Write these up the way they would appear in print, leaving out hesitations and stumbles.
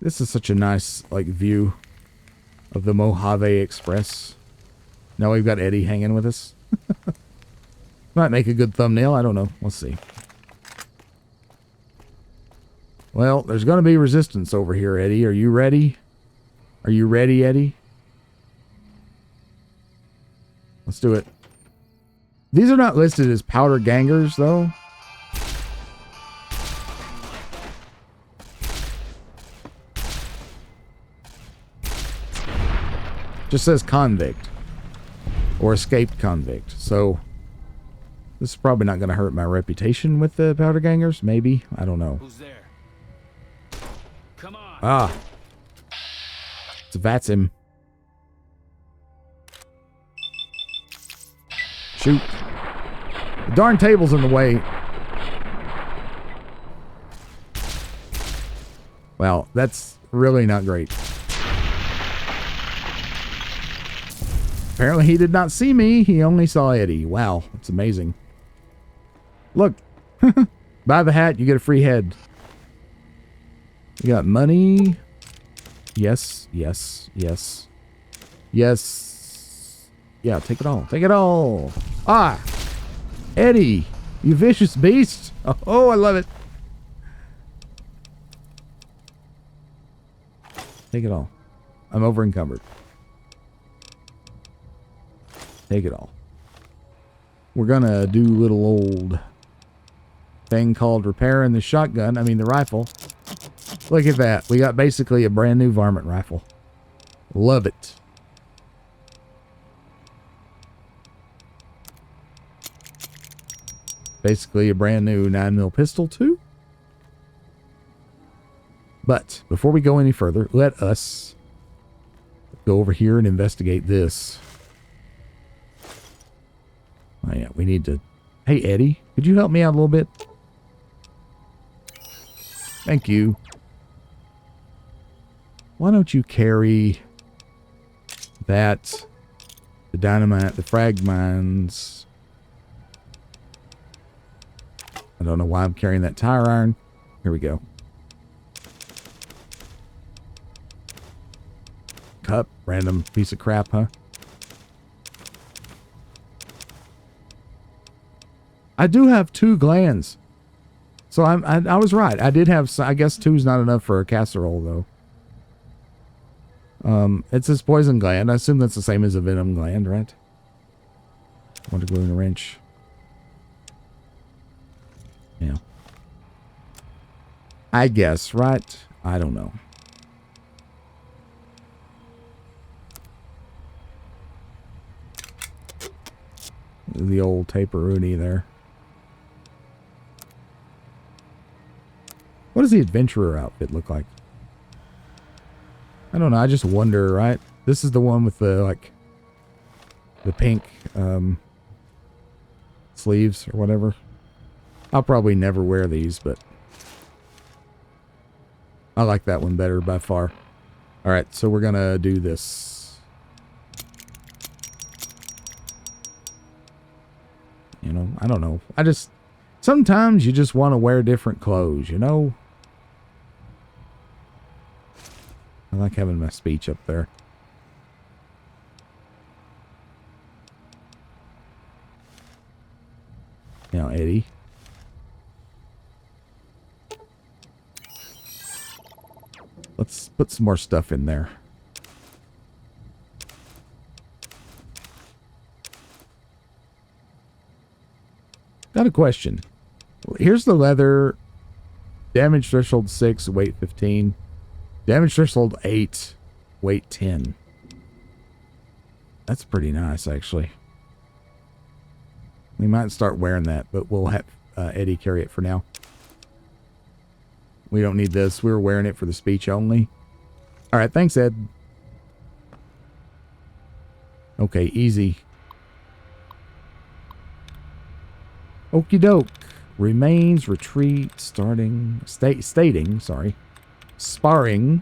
This is such a nice, like, view of the Mojave Express. Now we've got Eddie hanging with us. Might make a good thumbnail. I don't know. Let's see. Well, there's going to be resistance over here, Eddie. Are you ready? Are you ready, Eddie? Let's do it. These are not listed as powder gangers, though. Just says convict. Or escaped convict. So, this is probably not going to hurt my reputation with the powder gangers. Maybe. I don't know. Who's there? Come on. Ah. That's him. Shoot. The darn table's in the way. Well, that's really not great. Apparently he did not see me. He only saw Eddie. Wow, that's amazing. Look. Buy the hat, you get a free head. You got money. Yes, yes, yes. Yes. Yeah, take it all. Take it all. Ah! Eddie, you vicious beast. Oh, I love it. Take it all. I'm over encumbered. Take it all. We're gonna do little old thing called repairing the shotgun. I mean the rifle. Look at that. We got basically a brand new varmint rifle. Love it. Basically a brand new 9mm pistol too. But before we go any further, let us go over here and investigate this. Oh yeah, we need to... Hey, Eddie, could you help me out a little bit? Thank you. Why don't you carry that, the dynamite, the frag mines. I don't know why I'm carrying that tire iron. Here we go. Cup, random piece of crap, huh? I do have 2 glands. So I was right. I did have, I guess 2's not enough for a casserole though. It says poison gland. I assume that's the same as a venom gland, right? Want to glue in a wrench. Yeah. I guess, right? I don't know. The old taper-rooney there. What does the adventurer outfit look like? I don't know. I just wonder, right? This is the one with the, like, the pink sleeves or whatever. I'll probably never wear these, but I like that one better by far. All right, so we're going to do this. You know, I don't know. Sometimes you just want to wear different clothes, you know? I like having my speech up there. Now, Eddie. Let's put some more stuff in there. Got a question. Here's the leather. Damage threshold 6, weight 15. Damage threshold 8, weight 10. That's pretty nice, actually. We might start wearing that, but we'll have Eddie carry it for now. We don't need this. We were wearing it for the speech only. All right, thanks, Ed. Okay, easy. Okie doke. Remains, retreat, stating, sorry. Sparring.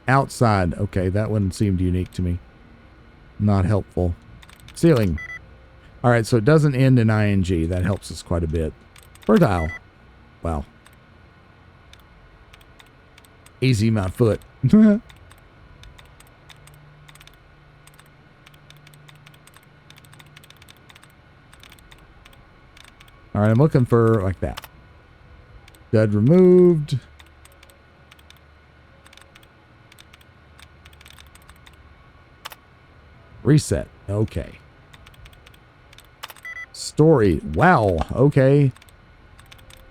Outside. Okay, that one seemed unique to me. Not helpful. Ceiling. Alright, so it doesn't end in ing. That helps us quite a bit. Fertile. Wow. Easy, my foot. All right, I'm looking for like that. Dud removed. Reset. Okay. Story. Wow. Okay.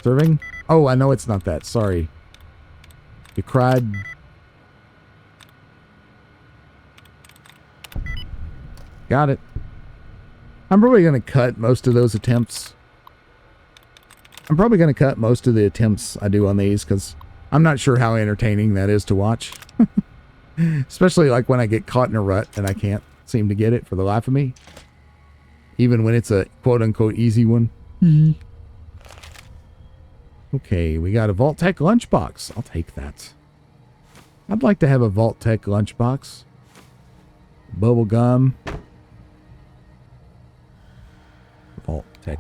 Serving. Oh, I know it's not that. Sorry. You cried. Got it. I'm probably going to cut most of those attempts. I'm probably going to cut most of the attempts I do on these because I'm not sure how entertaining that is to watch. Especially like when I get caught in a rut and I can't seem to get it for the life of me. Even when it's a quote-unquote easy one. Okay, we got a Vault-Tec lunchbox. I'll take that. I'd like to have a Vault-Tec lunchbox. Bubble gum. Vault-Tec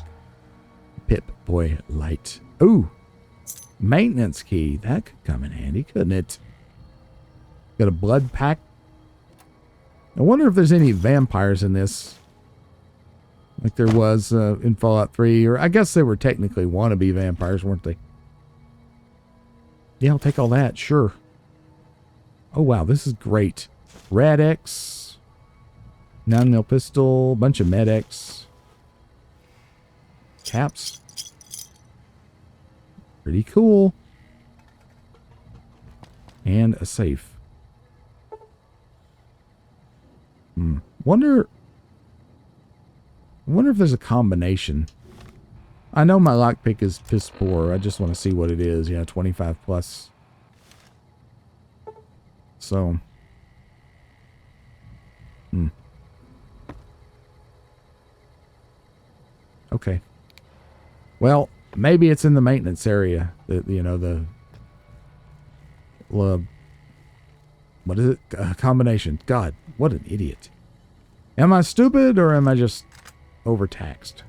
Pip-Boy light. Ooh, maintenance key. That could come in handy, couldn't it? Got a blood pack. I wonder if there's any vampires in this. Like there was in Fallout 3. Or I guess they were technically wannabe vampires, weren't they? Yeah, I'll take all that. Sure. Oh, wow. This is great. Rad-X. 9mm pistol. Bunch of Med-X. Caps. Pretty cool. And a safe. Wonder if there's a combination. I know my lockpick is piss poor. I just want to see what it is. Yeah, 25 plus. So. Okay. Well, maybe it's in the maintenance area. The what is it? A combination. God, what an idiot. Am I stupid or am I just overtaxed?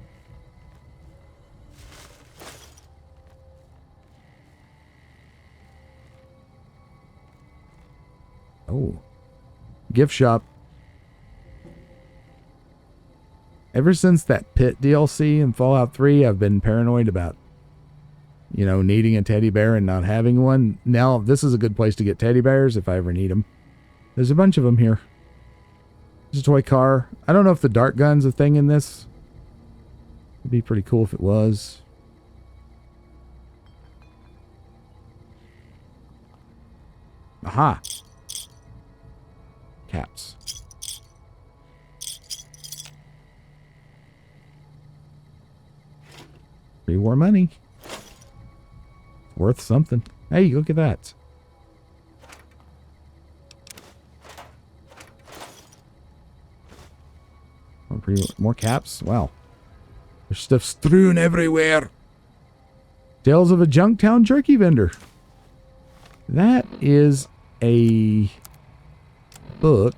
Oh. Gift shop. Ever since that pit DLC in Fallout 3, I've been paranoid about, needing a teddy bear and not having one. Now, this is a good place to get teddy bears if I ever need them. There's a bunch of them here. There's a toy car. I don't know if the dart gun's a thing in this. It'd be pretty cool if it was. Aha. Caps. Pre-war money. Worth something. Hey, look at that. More caps. Wow. There's stuff strewn everywhere. Tales of a Junktown jerky vendor. That is a book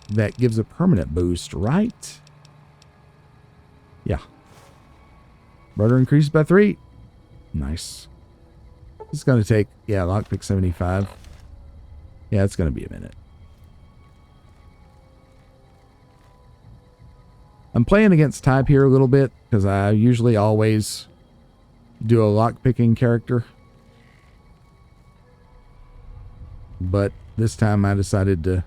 that gives a permanent boost, right? Yeah. Brother increased by 3. Nice. This is going to take, lockpick 75. Yeah, it's going to be a minute. I'm playing against type here a little bit because I usually always do a lockpicking character. But this time I decided to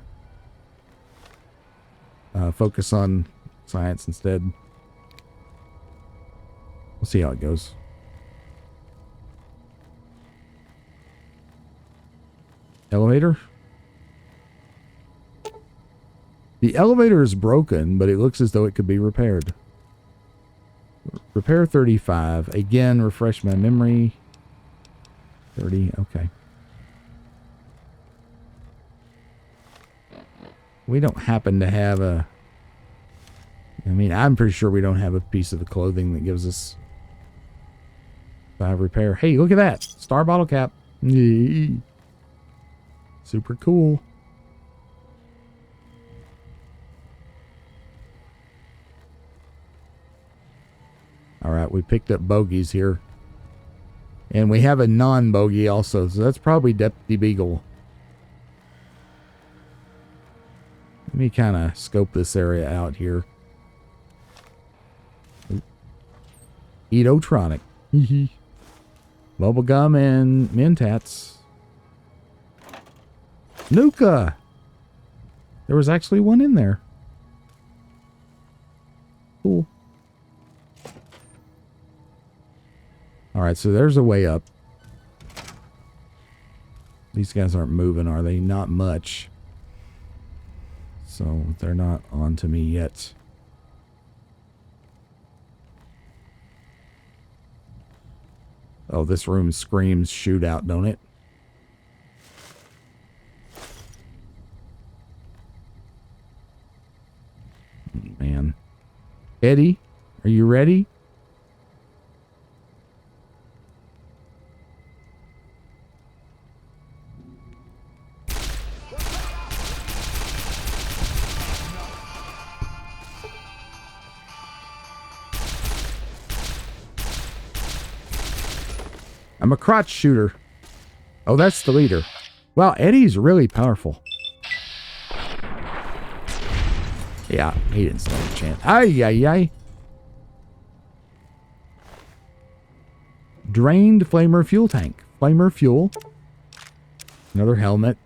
focus on science instead. We'll see how it goes. Elevator. The elevator is broken, but it looks as though it could be repaired. Repair 35. Again, refresh my memory. 30. Okay. We don't happen to have a... I'm pretty sure we don't have a piece of the clothing that gives us 5 repair. Hey, look at that. Star bottle cap. Super cool. All right, we picked up bogeys here. And we have a non-bogey also, so that's probably Deputy Beagle. Let me kind of scope this area out here. Eatotronic. Bubblegum and Mentats. Nuka! There was actually one in there. Cool. Alright, so there's a way up. These guys aren't moving, are they? Not much. So they're not on to me yet. Oh, this room screams shootout, don't it? Man. Eddie, are you ready? I'm a crotch shooter. Oh, that's the leader. Wow, Eddie's really powerful. Yeah, he didn't stand a chance. Ay, ay, ay. Drained flamer fuel tank. Flamer fuel. Another helmet.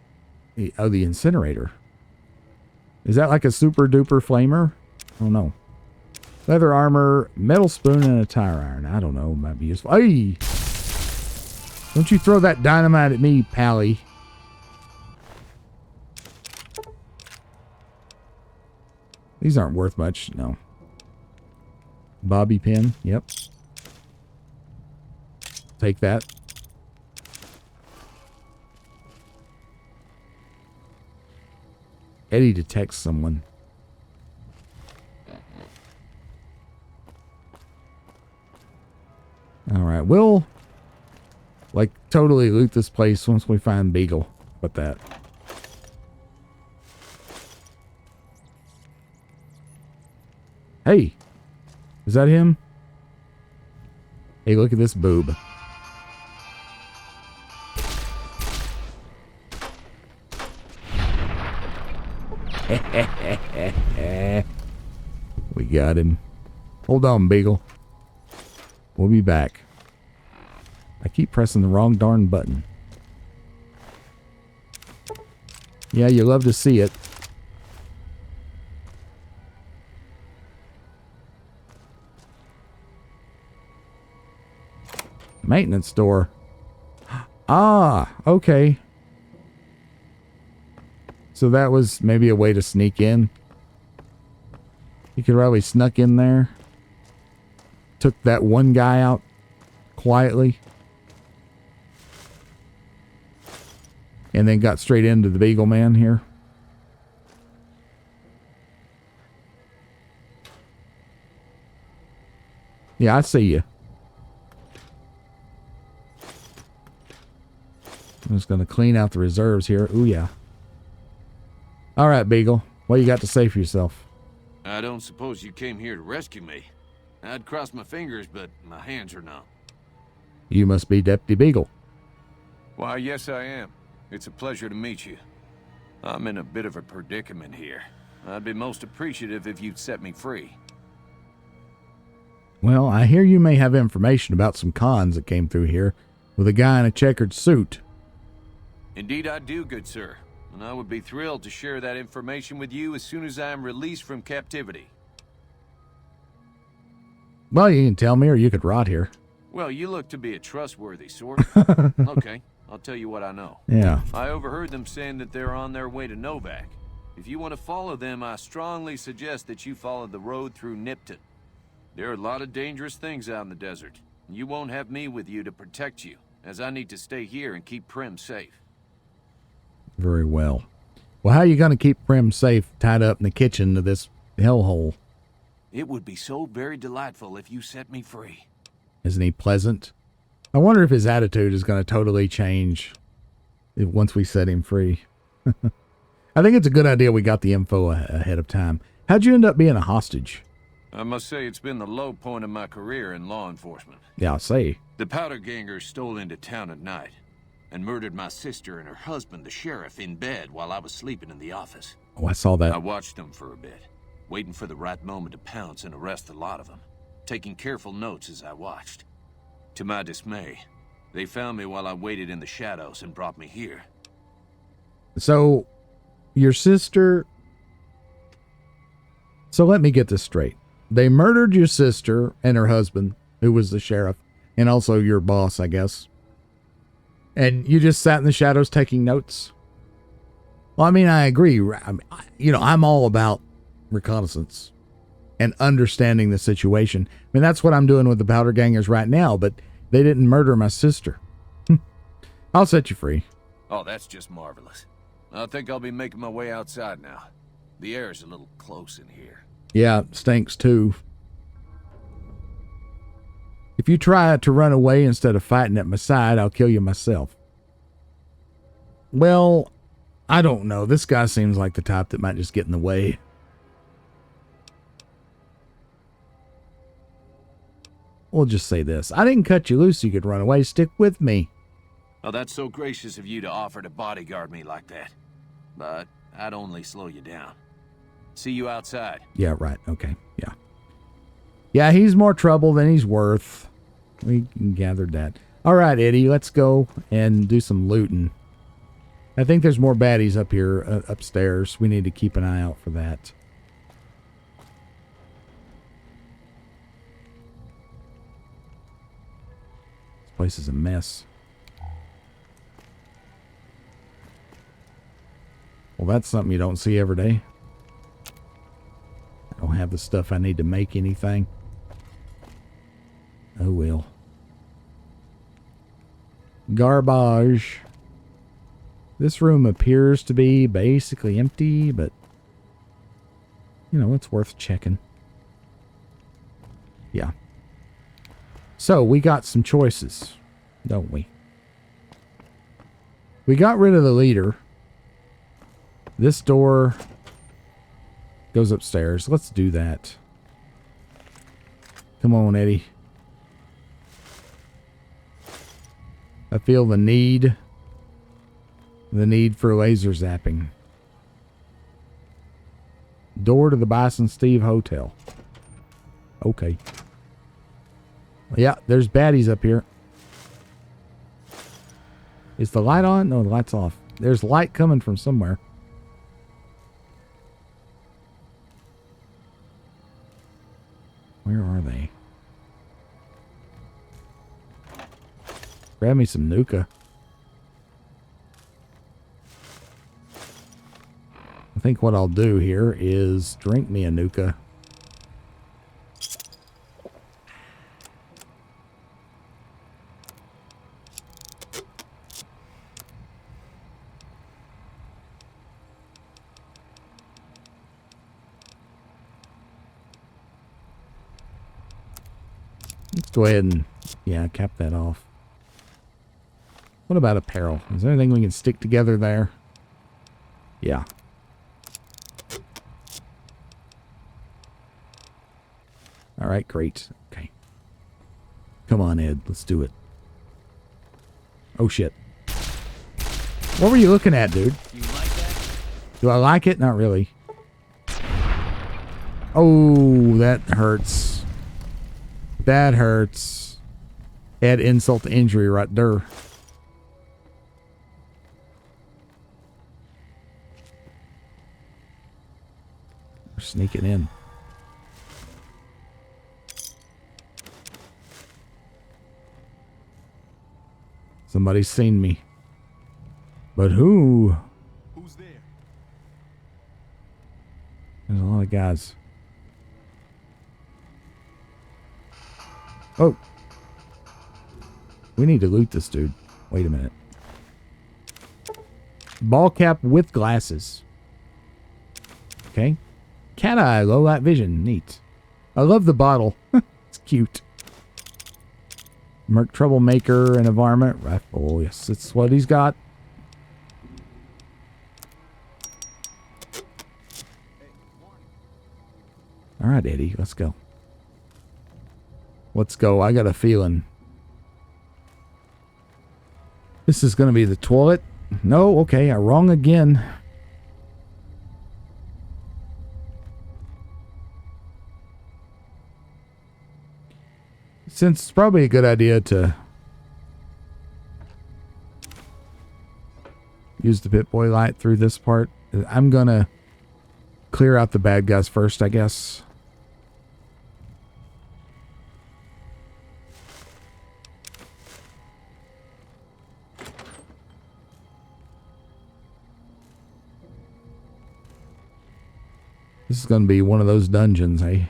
Oh, the incinerator. Is that like a super duper flamer? I don't know. Leather armor, metal spoon, and a tire iron. I don't know. Might be useful. Ay! Don't you throw that dynamite at me, Pally. These aren't worth much, no. Bobby pin, yep. Take that. Eddie detects someone. Alright, we'll like totally loot this place once we find Beagle. What that? Hey, is that him? Hey, look at this boob. We got him. Hold on, Beagle. We'll be back. I keep pressing the wrong darn button. Yeah, you love to see it. Maintenance door. Ah, okay. So that was maybe a way to sneak in. You could probably snuck in there. Took that one guy out quietly. And then got straight into the Beagle Man here. Yeah, I see you. I'm just going to clean out the reserves here. Ooh, yeah. All right, Beagle. What you got to say for yourself? I don't suppose you came here to rescue me. I'd cross my fingers, but my hands are numb. You must be Deputy Beagle. Why, yes, I am. It's a pleasure to meet you. I'm in a bit of a predicament here. I'd be most appreciative if you'd set me free. Well, I hear you may have information about some cons that came through here with a guy in a checkered suit. Indeed I do, good sir. And I would be thrilled to share that information with you as soon as I am released from captivity. Well, you can tell me or you could rot here. Well, you look to be a trustworthy source. Okay, I'll tell you what I know. Yeah. I overheard them saying that they're on their way to Novak. If you want to follow them, I strongly suggest that you follow the road through Nipton. There are a lot of dangerous things out in the desert. You won't have me with you to protect you, as I need to stay here and keep Primm safe. Very well. Well, how are you going to keep Primm safe tied up in the kitchen of this hellhole? It would be so very delightful if you set me free. Isn't he pleasant? I wonder if his attitude is going to totally change once we set him free. I think it's a good idea we got the info ahead of time. How'd you end up being a hostage? I must say it's been the low point of my career in law enforcement. Yeah, I'll say. The powder gangers stole into town at night. and murdered my sister and her husband, the sheriff, in bed while I was sleeping in the office. Oh, I saw I that. watched them for a bit, waiting for the right moment to pounce and arrest the lot of them, taking careful notes as I watched. To my dismay, they found me while I waited in the shadows and brought me here. So, your sister... So let me get this straight. They murdered your sister and her husband, who was the sheriff, and also your boss, I guess. And you just sat in the shadows taking notes? Well, I mean, I agree. I'm all about reconnaissance and understanding the situation. I mean, that's what I'm doing with the Powder Gangers right now, but they didn't murder my sister. I'll set you free. Oh, that's just marvelous. I think I'll be making my way outside now. The air's a little close in here. Yeah, it stinks too. If you try to run away instead of fighting at my side, I'll kill you myself. Well, I don't know. This guy seems like the type that might just get in the way. We'll just say this. I didn't cut you loose so you could run away. Stick with me. Oh, that's so gracious of you to offer to bodyguard me like that. But I'd only slow you down. See you outside. Yeah, right. Okay. Yeah. Yeah, he's more trouble than he's worth. We gathered that. All right, Eddie, let's go and do some looting. I think there's more baddies up here, upstairs. We need to keep an eye out for that. This place is a mess. Well, that's something you don't see every day. I don't have the stuff I need to make anything. Oh, well. Garbage. This room appears to be basically empty, but, you know, it's worth checking. Yeah. So, we got some choices, don't we? We got rid of the leader. This door goes upstairs. Let's do that. Come on, Eddie. I feel the need for laser zapping. Door to the Bison Steve Hotel. Okay. Yeah, there's baddies up here. Is the light on? No, the light's off. There's light coming from somewhere. Where are they? Grab me some Nuka. I think what I'll do here is drink me a Nuka. Let's go ahead and, yeah, cap that off. What about apparel? Is there anything we can stick together there? Yeah. All right, great. Okay. Come on, Ed. Let's do it. Oh, shit. What were you looking at, dude? You like that? Do I like it? Not really. Oh, that hurts. That hurts. Add insult to injury right there. We're sneaking in. Somebody's seen me. But who? Who's there? There's a lot of guys. Oh. We need to loot this dude. Wait a minute. Ball cap with glasses. Okay. Cat eye, low light vision. Neat. I love the bottle. It's cute. Merc troublemaker and environment rifle. Yes, it's what he's got. All right, Eddie, let's go. Let's go. I got a feeling. This is going to be the toilet. No, okay, I'm wrong again. Since it's probably a good idea to use the Pip-Boy light through this part, I'm going to clear out the bad guys first, I guess. This is going to be one of those dungeons, eh?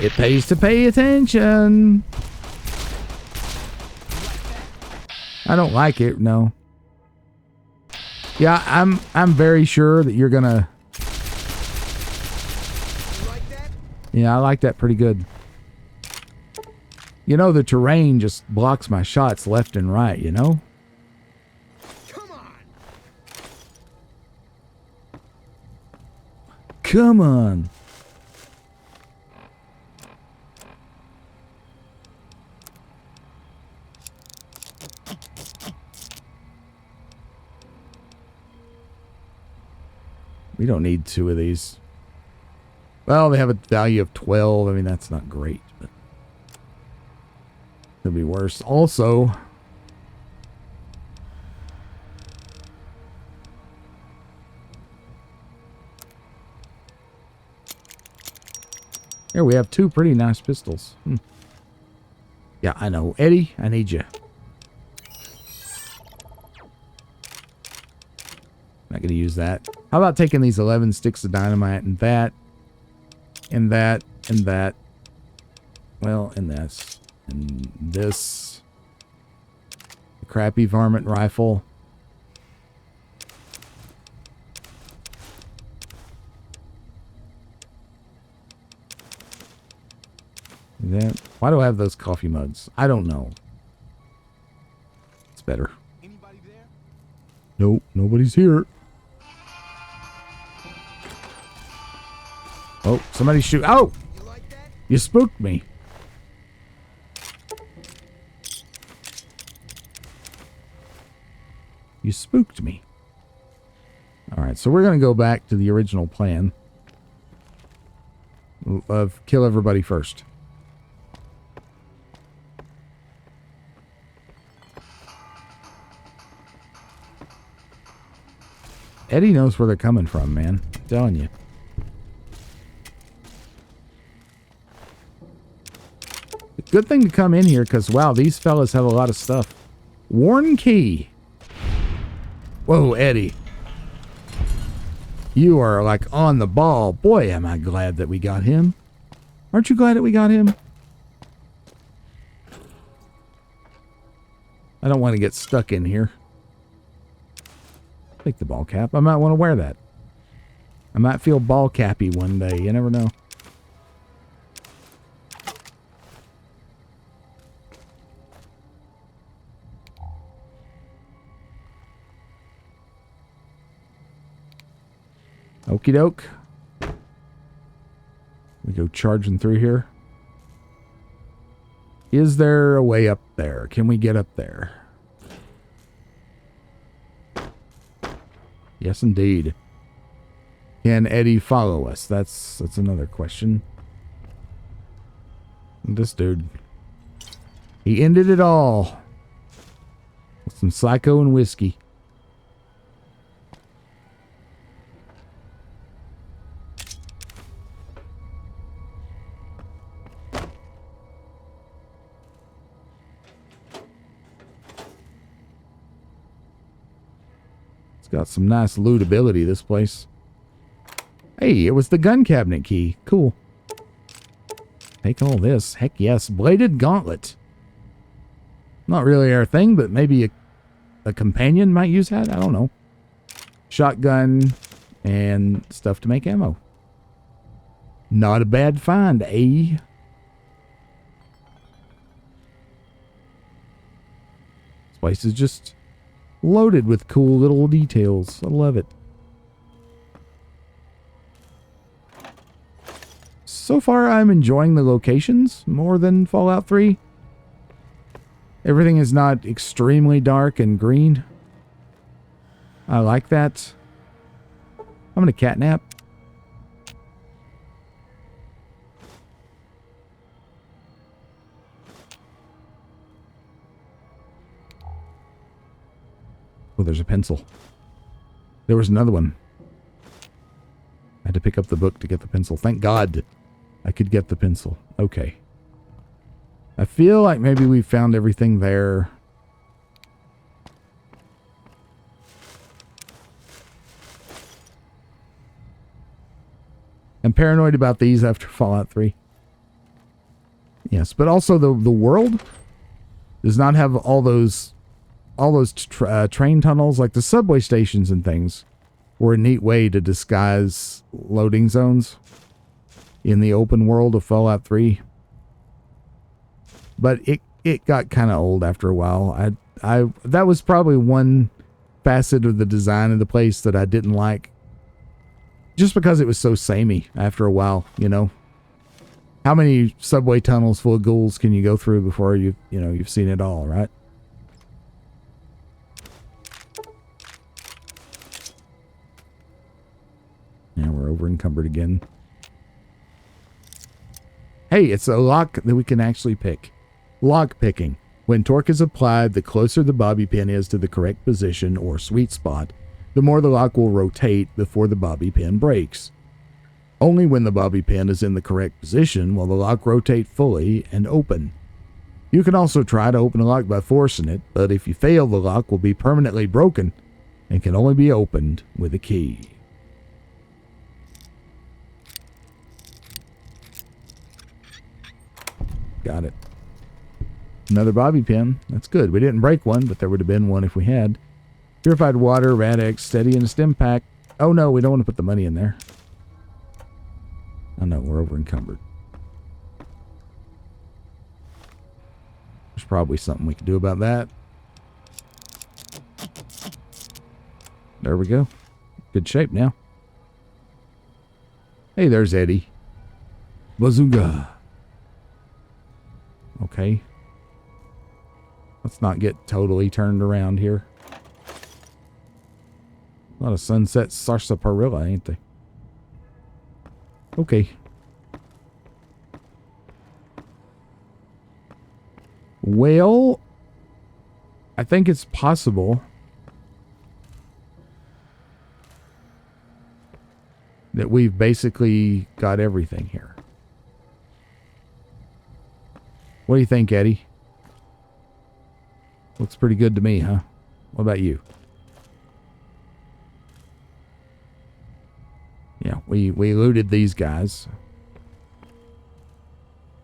It pays to pay attention. I don't like it, no. Yeah, I'm very sure that you're gonna. Yeah, I like that pretty good. You know, the terrain just blocks my shots left and right, you know? Come on. Come on. We don't need 2 of these. Well, they have a value of 12. I mean, that's not great, but could be worse. Also, here we have 2 pretty nice pistols. Yeah, I know. Eddie, I need you. Not gonna use that. How about taking these 11 sticks of dynamite and that, and that, and that. Well, and this, and this. The crappy varmint rifle. That. Why do I have those coffee mugs? I don't know. It's better. Anybody there? Nope, nobody's here. Oh, somebody shoot. Oh! You like that? You spooked me. You spooked me. Alright, so we're going to go back to the original plan of kill everybody first. Eddie knows where they're coming from, man. I'm telling you. Good thing to come in here, because, wow, these fellas have a lot of stuff. Warren key. Whoa, Eddie. You are, like, on the ball. Boy, am I glad that we got him. Aren't you glad that we got him? I don't want to get stuck in here. Take the ball cap. I might want to wear that. I might feel ball cappy one day. You never know. Okie doke. We go charging through here. Is there a way up there? Can we get up there? Yes, indeed. Can Eddie follow us? That's another question. This dude. He ended it all. With some psycho and whiskey. Got some nice lootability, this place. Hey, it was the gun cabinet key. Cool. Take all this. Heck yes. Bladed gauntlet. Not really our thing, but maybe a companion might use that. I don't know. Shotgun and stuff to make ammo. Not a bad find, eh? This place is just loaded with cool little details. I love it. So far, I'm enjoying the locations more than Fallout 3. Everything is not extremely dark and green. I like that. I'm going to catnap. Oh, there's a pencil. There was another one. I had to pick up the book to get the pencil. Thank God I could get the pencil. Okay. I feel like maybe we found everything there. I'm paranoid about these after Fallout 3. Yes, but also the world does not have all those train tunnels, like the subway stations and things, were a neat way to disguise loading zones in the open world of Fallout 3. But it got kind of old after a while. That was probably one facet of the design of the place that I didn't like. Just because it was so samey after a while, you know. How many subway tunnels full of ghouls can you go through before you've seen it all, right? Yeah, we're over encumbered again. Hey, it's a lock that we can actually pick. Lock picking. When torque is applied, the closer the bobby pin is to the correct position or sweet spot, the more the lock will rotate before the bobby pin breaks. Only when the bobby pin is in the correct position will the lock rotate fully and open. You can also try to open a lock by forcing it, but if you fail, the lock will be permanently broken and can only be opened with a key. Got it. Another bobby pin. That's good. We didn't break one, but there would have been one if we had. Purified water, Rad-X, steady, and a stim pack. Oh no, we don't want to put the money in there. Oh no, we're over encumbered. There's probably something we could do about that. There we go. Good shape now. Hey, there's Eddie. Bazooka. Okay. Let's not get totally turned around here. A lot of sunset sarsaparilla, ain't they? Okay. Well, I think it's possible that we've basically got everything here. What do you think, Eddie? Looks pretty good to me, huh? What about you? Yeah, we looted these guys.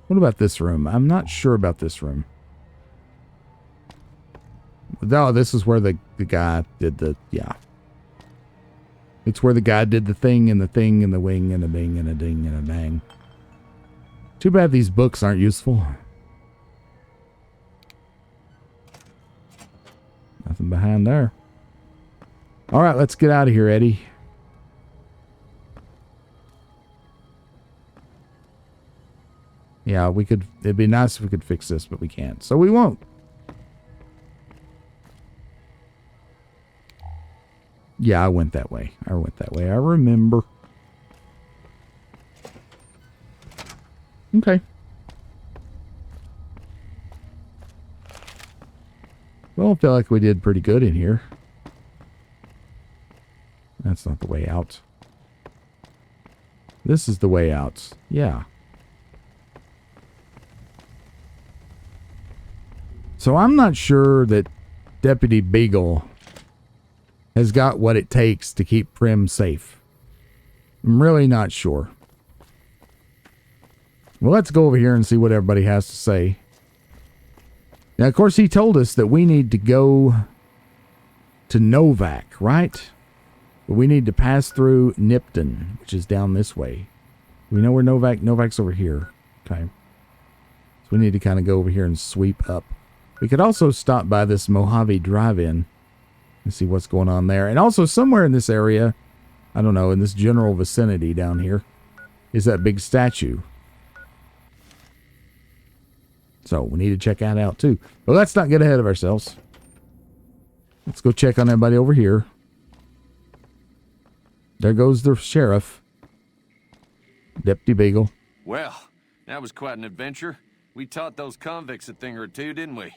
What about this room? I'm not sure about this room. Oh, this is where the guy did the... Yeah. It's where the guy did the thing and the thing and the wing and a ding and a ding and a dang. Too bad these books aren't useful. Nothing behind there. All right, let's get out of here, Eddie. Yeah, we could... It'd be nice if we could fix this, but we can't. So we won't. Yeah, I went that way. I remember. Okay. Well, I feel like we did pretty good in here. That's not the way out. This is the way out. Yeah. So I'm not sure that Deputy Beagle has got what it takes to keep Primm safe. I'm really not sure. Well, let's go over here and see what everybody has to say. Now, of course, he told us that we need to go to Novak, right? But we need to pass through Nipton, which is down this way. We know where Novak's over here. Okay. So we need to kind of go over here and sweep up. We could also stop by this Mojave drive-in and see what's going on there. And also somewhere in this area, I don't know, in this general vicinity down here, is that big statue So we need to check that out too. But let's not get ahead of ourselves. Let's go check on everybody over here. There goes the sheriff. Deputy Beagle. Well, that was quite an adventure. We taught those convicts a thing or two, didn't we?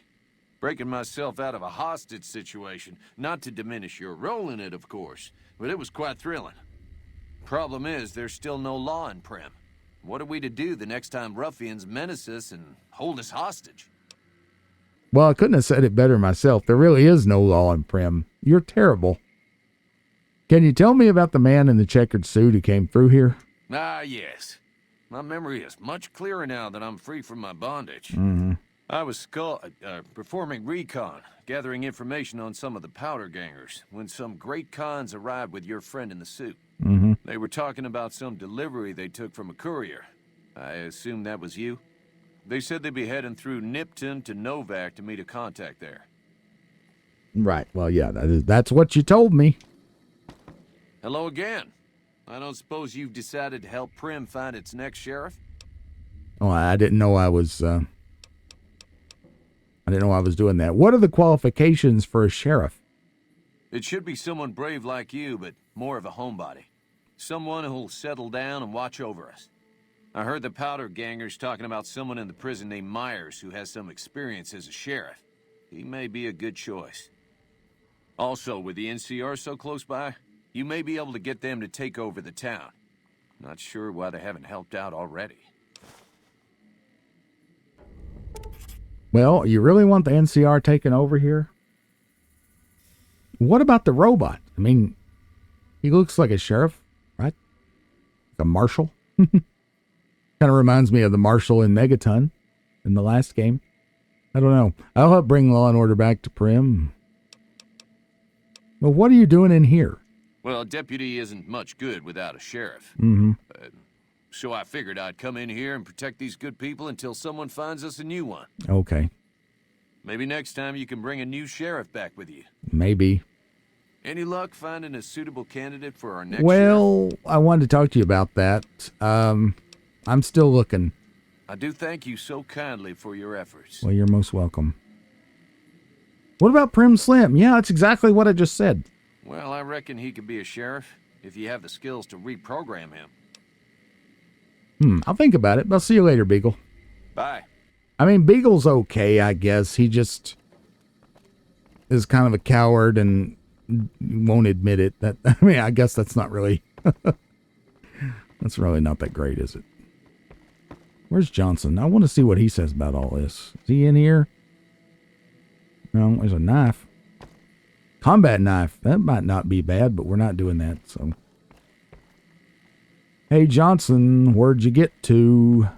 Breaking myself out of a hostage situation. Not to diminish your role in it, of course, but it was quite thrilling. Problem is, there's still no law in Primm. What are we to do the next time ruffians menace us and hold us hostage? Well, I couldn't have said it better myself. There really is no law in Primm. You're terrible. Can you tell me about the man in the checkered suit who came through here? Ah, yes. My memory is much clearer now that I'm free from my bondage. Mm-hmm. I was performing recon, gathering information on some of the powder gangers, when some great cons arrived with your friend in the suit. Mm-hmm. They were talking about some delivery they took from a courier. I assume that was you? They said they'd be heading through Nipton to Novak to meet a contact there. Right. Well, yeah, that's what you told me. Hello again. I don't suppose you've decided to help Primm find its next sheriff? Oh, I didn't know I was doing that. What are the qualifications for a sheriff? It should be someone brave like you, but more of a homebody. Someone who'll settle down and watch over us. I heard the powder gangers talking about someone in the prison named Myers who has some experience as a sheriff. He may be a good choice. Also, with the NCR so close by, you may be able to get them to take over the town. Not sure why they haven't helped out already. Well, you really want the NCR taken over here? What about the robot? I mean, he looks like a sheriff, right? Like a marshal. Kind of reminds me of the marshal in Megaton in the last game. I don't know. I'll help bring law and order back to Primm. Well, what are you doing in here? Well, a deputy isn't much good without a sheriff. Mm-hmm. So I figured I'd come in here and protect these good people until someone finds us a new one. Okay. Maybe next time you can bring a new sheriff back with you. Maybe. Any luck finding a suitable candidate for our next Well, I wanted to talk to you about that. I'm still looking. I do thank you so kindly for your efforts. Well, you're most welcome. What about Primm Slim? Yeah, that's exactly what I just said. Well, I reckon he could be a sheriff if you have the skills to reprogram him. I'll think about it. I'll see you later, Beagle. Bye. I mean, Beagle's okay, I guess. He just is kind of a coward and won't admit it. I guess that's not really... that's really not that great, is it? Where's Johnson? I want to see what he says about all this. Is he in here? No, there's a knife. Combat knife. That might not be bad, but we're not doing that, so... Hey, Johnson, where'd you get to?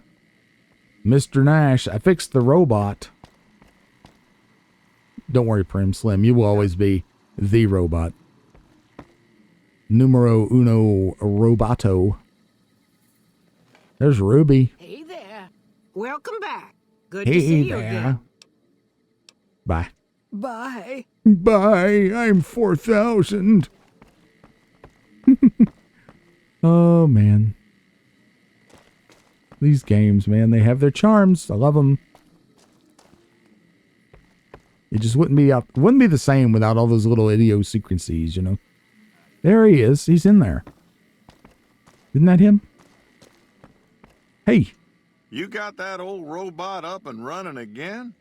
Mr. Nash, I fixed the robot. Don't worry, Primm Slim. You will always be the robot. Numero uno roboto. There's Ruby. Hey there. Welcome back. Good to see you again. Bye. Bye. Bye. I'm 4,000. Oh, man. These games, man, they have their charms. I love them. It just wouldn't be the same without all those little idiosyncrasies, you know. There he is. He's in there. Isn't that him? Hey. You got that old robot up and running again?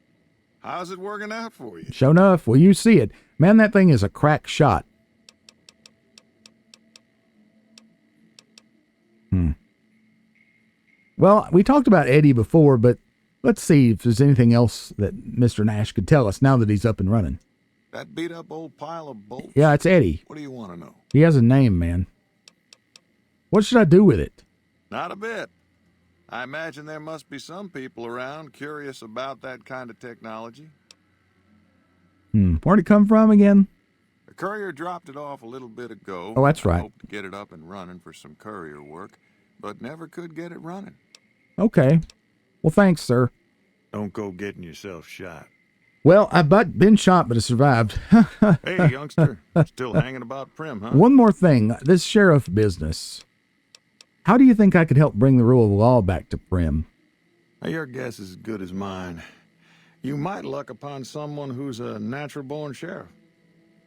How's it working out for you? Sure enough. Well, you see it. Man, that thing is a crack shot. Well, we talked about Eddie before, but let's see if there's anything else that Mr. Nash could tell us now that he's up and running. That beat up old pile of bolts? Yeah, it's Eddie. What do you want to know? He has a name, man. What should I do with it? Not a bit. I imagine there must be some people around curious about that kind of technology. Where'd it come from again? The courier dropped it off a little bit ago. Oh, that's right. I hoped to get it up and running for some courier work, but never could get it running. Okay. Well, thanks, sir. Don't go getting yourself shot. Well, I've been shot, but I survived. Hey, youngster. Still hanging about Primm, huh? One more thing. This sheriff business. How do you think I could help bring the rule of law back to Primm? Now, your guess is as good as mine. you might luck upon someone who's a natural-born sheriff.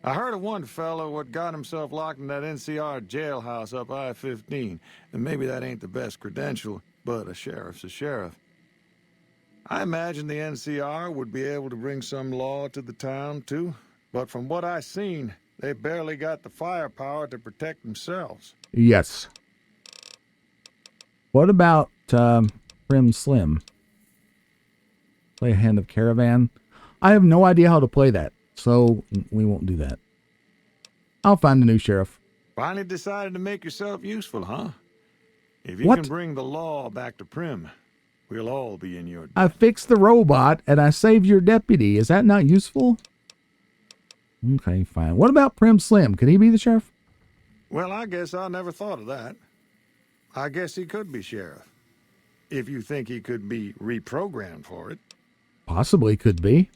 I heard of one fellow what got himself locked in that NCR jailhouse up I-15, and maybe that ain't the best credential, but a sheriff's a sheriff. I imagine the NCR would be able to bring some law to the town, too, but from what I seen, they barely got the firepower to protect themselves. Yes. What about Primm Slim? Play a hand of caravan. I have no idea how to play that, so we won't do that. I'll find a new sheriff. Finally decided to make yourself useful, huh? If you What? can bring the law back to Primm, we'll all be in your debt. I fixed the robot and I saved your deputy. Is that not useful? Okay, fine. What about Primm Slim? Could he be the sheriff? Well, I guess I never thought of that. I guess he could be sheriff. If you think he could be reprogrammed for it. Possibly could be.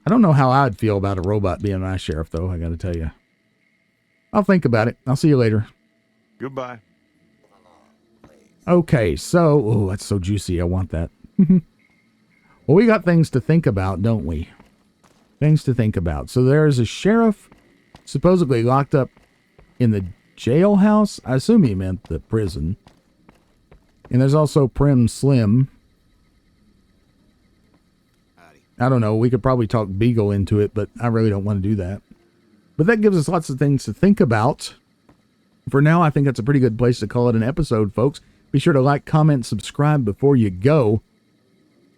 I don't know how I'd feel about a robot being my sheriff, though, I gotta tell you. I'll think about it. I'll see you later. Goodbye. Okay, so... Oh, that's so juicy. I want that. Well, we got things to think about, don't we? Things to think about. So there's a sheriff supposedly locked up in the jailhouse. I assume he meant the prison. And there's also Primm Slim. I don't know. We could probably talk Beagle into it, but I really don't want to do that. But that gives us lots of things to think about. For now, I think that's a pretty good place to call it an episode, folks. Be sure to like, comment, subscribe before you go.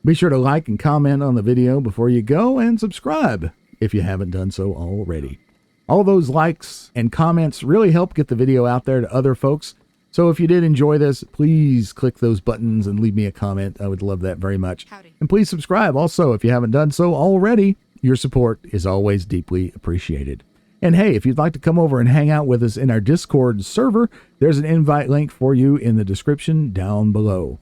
Be sure to like and comment on the video before you go, and subscribe if you haven't done so already. All those likes and comments really help get the video out there to other folks. So if you did enjoy this, please click those buttons and leave me a comment. I would love that very much. Howdy. And please subscribe also if you haven't done so already. Your support is always deeply appreciated. And hey, if you'd like to come over and hang out with us in our Discord server, there's an invite link for you in the description down below.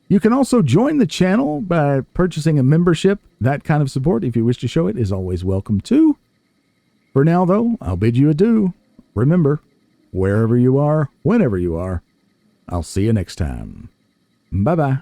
You can also join the channel by purchasing a membership. That kind of support, if you wish to show it, is always welcome too. For now, though, I'll bid you adieu. Remember, wherever you are, whenever you are, I'll see you next time. Bye-bye.